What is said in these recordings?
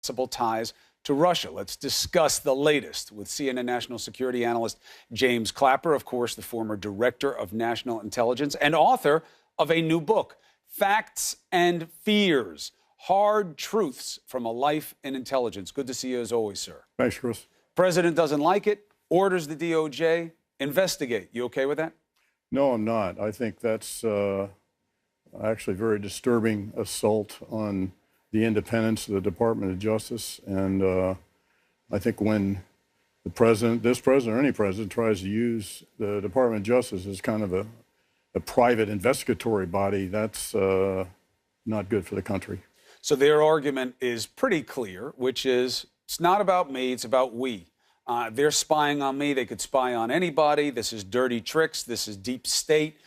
possible ties to Russia. Let's discuss the latest with CNN national security analyst James Clapper, of course, the former director of national intelligence and author of a new book, Facts and Fears: Hard Truths from a Life in Intelligence. Good to see you as always, sir. Thanks, Chris. President doesn't like it, orders the DOJ, investigate. You okay with that? No, I'm not. I think that's actually a very disturbing assault on the independence of the Department of Justice. And I think when the president, this president or any president, tries to use the Department of Justice as kind of a private investigatory body, that's not good for the country. So their argument is pretty clear, which is it's not about me, it's about we. They're spying on me. They could spy on anybody. This is dirty tricks. This is deep state.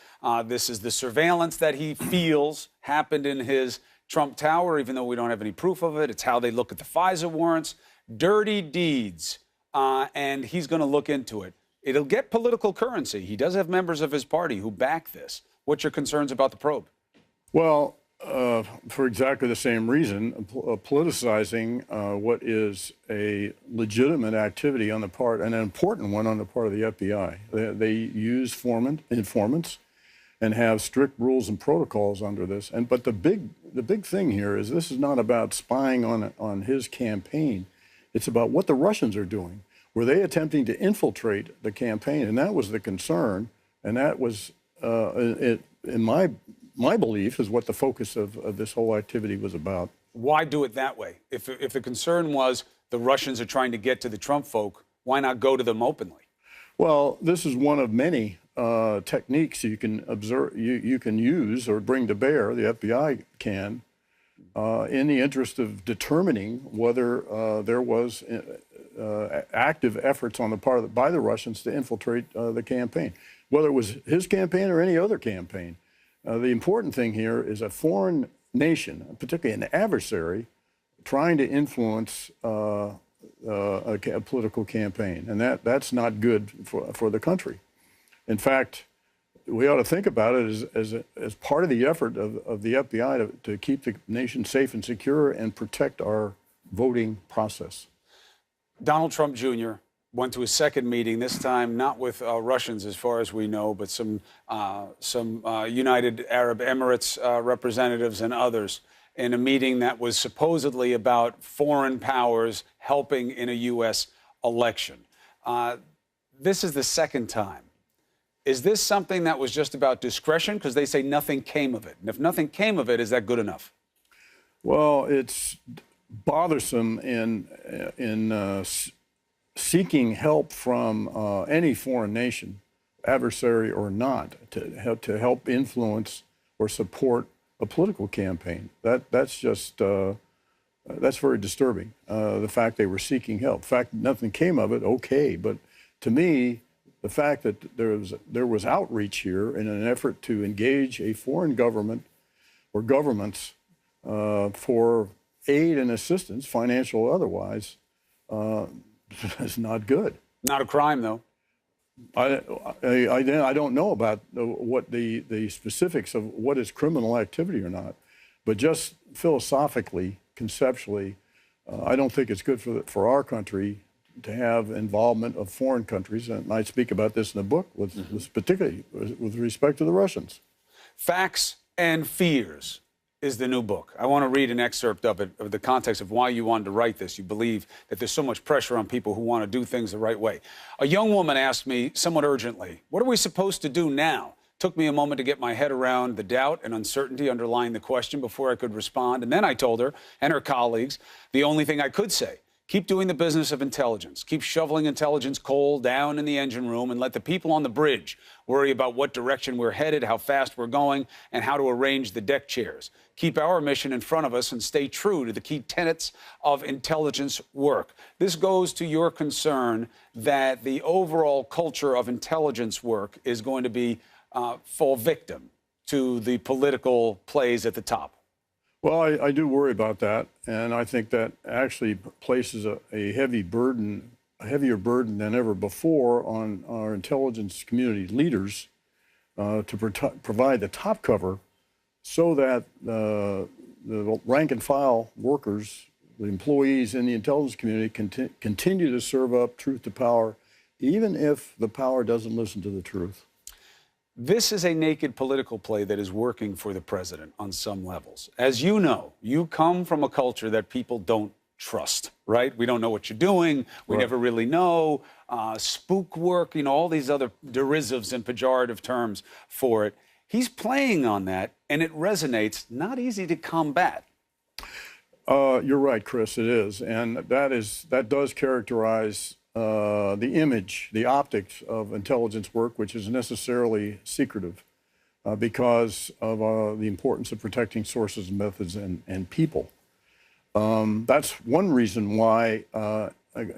This is the surveillance that he feels happened in his Trump Tower, even though we don't have any proof of it. It's how they look at the FISA warrants. Dirty deeds. And he's going to look into it. It'll get political currency. He does have members of his party who back this. What's your concerns about the probe? Well, for exactly the same reason, politicizing what is a legitimate activity on the part, and an important one on the part of the FBI. They use informants and have strict rules and protocols under this. But the big thing here is this is not about spying on his campaign. It's about what the Russians are doing. Were they attempting to infiltrate the campaign? And that was the concern. And that was, in my belief, is what the focus of this whole activity was about. Why do it that way? If the concern was the Russians are trying to get to the Trump folk, why not go to them openly? Well, this is one of many techniques you can observe, you can use or bring to bear, the FBI can, in the interest of determining whether there was active efforts on the part by the Russians to infiltrate the campaign, whether it was his campaign or any other campaign. The important thing here is a foreign nation, particularly an adversary, trying to influence a political campaign, and that's not good for the country. In fact, we ought to think about it as part of the effort of the FBI to keep the nation safe and secure and protect our voting process. Donald Trump Jr. went to his second meeting, this time not with Russians, as far as we know, but some United Arab Emirates representatives and others, in a meeting that was supposedly about foreign powers helping in a U.S. election. This is the second time. Is this something that was just about discretion? Because they say nothing came of it. And if nothing came of it, is that good enough? Well, it's bothersome in seeking help from any foreign nation, adversary or not, to help influence or support a political campaign. That's just that's very disturbing. The fact they were seeking help. The fact nothing came of it, okay, but to me, the fact that there was outreach here in an effort to engage a foreign government or governments for aid and assistance, financial or otherwise, is not good. Not a crime, though. I don't know about what the specifics of what is criminal activity or not, but just philosophically, conceptually, I don't think it's good for our country to have involvement of foreign countries, and I speak about this in the book, particularly with respect to the Russians. Facts and Fears is the new book. I want to read an excerpt of it, of the context of why you wanted to write this. You believe that there's so much pressure on people who want to do things the right way. A young woman asked me somewhat urgently, what are we supposed to do now? Took me a moment to get my head around the doubt and uncertainty underlying the question before I could respond. And then I told her and her colleagues the only thing I could say: keep doing the business of intelligence. Keep shoveling intelligence coal down in the engine room and let the people on the bridge worry about what direction we're headed, how fast we're going, and how to arrange the deck chairs. Keep our mission in front of us and stay true to the key tenets of intelligence work. This goes to your concern that the overall culture of intelligence work is going to be fall victim to the political plays at the top. Well, I do worry about that, and I think that actually places a heavier burden than ever before on our intelligence community leaders to provide the top cover so that the rank and file workers the employees in the intelligence community continue to serve up truth to power, even if the power doesn't listen to the truth. This is a naked political play that is working for the president on some levels. As you know, you come from a culture that people don't trust, right? We don't know what you're doing. We never really know. Spook work, you know, all these other derisives and pejorative terms for it. He's playing on that, and it resonates. Not easy to combat. You're right, Chris, it is. And that does characterize the image, the optics of intelligence work, which is necessarily secretive because of the importance of protecting sources, methods, and people. That's one reason why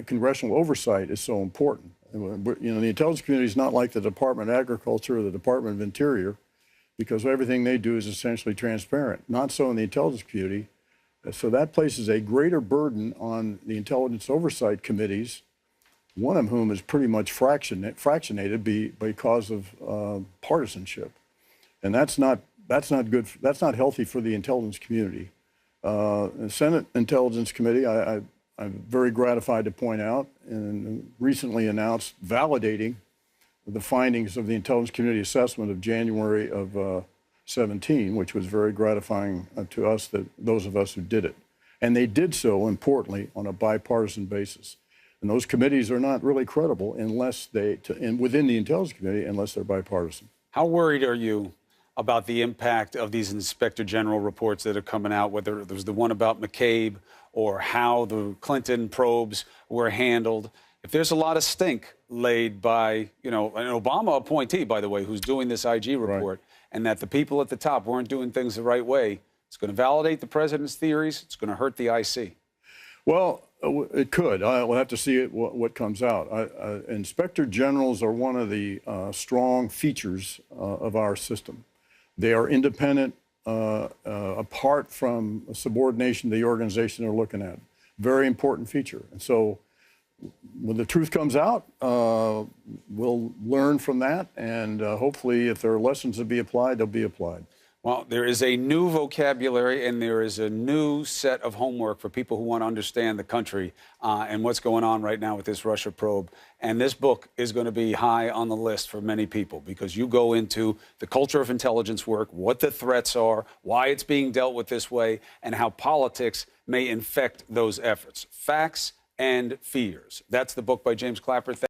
congressional oversight is so important. You know, the intelligence community is not like the Department of Agriculture or the Department of Interior, because everything they do is essentially transparent. Not so in the intelligence community. So that places a greater burden on the intelligence oversight committees, one of whom is pretty much fractionated because of partisanship. And that's not good. That's not healthy for the intelligence community. The Senate Intelligence Committee, I'm very gratified to point out, and recently announced validating the findings of the Intelligence Community Assessment of January of 17, which was very gratifying to us, those of us who did it. And they did so, importantly, on a bipartisan basis. And those committees are not really credible unless within the intelligence community, unless they're bipartisan. How worried are you about the impact of these Inspector General reports that are coming out, whether it was the one about McCabe or how the Clinton probes were handled? If there's a lot of stink laid by, you know, an Obama appointee, by the way, who's doing this IG report, and that the people at the top weren't doing things the right way, it's going to validate the president's theories. It's going to hurt the IC. Well, it could. We'll have to see what comes out. Inspector generals are one of the strong features of our system. They are independent, apart from subordination to the organization they're looking at. Very important feature. And so when the truth comes out, we'll learn from that, and hopefully if there are lessons to be applied, they'll be applied. Well, there is a new vocabulary and there is a new set of homework for people who want to understand the country and what's going on right now with this Russia probe. And this book is going to be high on the list for many people because you go into the culture of intelligence work, what the threats are, why it's being dealt with this way, and how politics may infect those efforts. Facts and Fears. That's the book by James Clapper.